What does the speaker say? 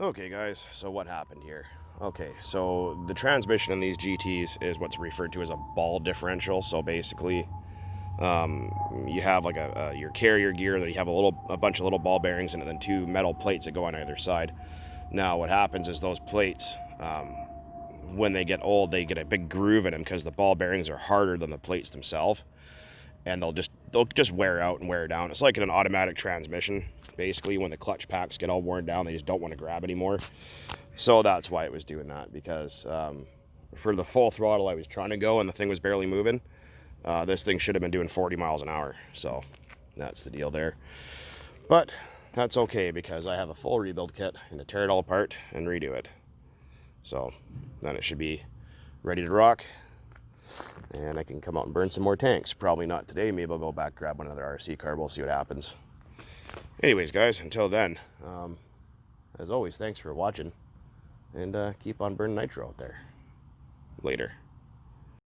Okay guys, so what happened here? Okay, so the transmission in these GTs is what's referred to as a ball differential. So basically, you have like your carrier gear that you have a bunch of little ball bearings in it, and then two metal plates that go on either side. Now what happens is those plates, when they get old, they get a big groove in them because the ball bearings are harder than the plates themselves, and they'll just wear out and wear down. It's like in an automatic transmission. Basically, when the clutch packs get all worn down, they just don't want to grab anymore. So that's why it was doing that, because for the full throttle I was trying to go and the thing was barely moving, this thing should have been doing 40 miles an hour. So that's the deal there. But that's okay, because I have a full rebuild kit and to tear it all apart and redo it. So then it should be ready to rock, and I can come out and burn some more tanks. Probably not today. Maybe I'll go back, grab another RC car. We'll see what happens. Anyways, guys, until then, as always, thanks for watching, and keep on burning nitro out there. Later.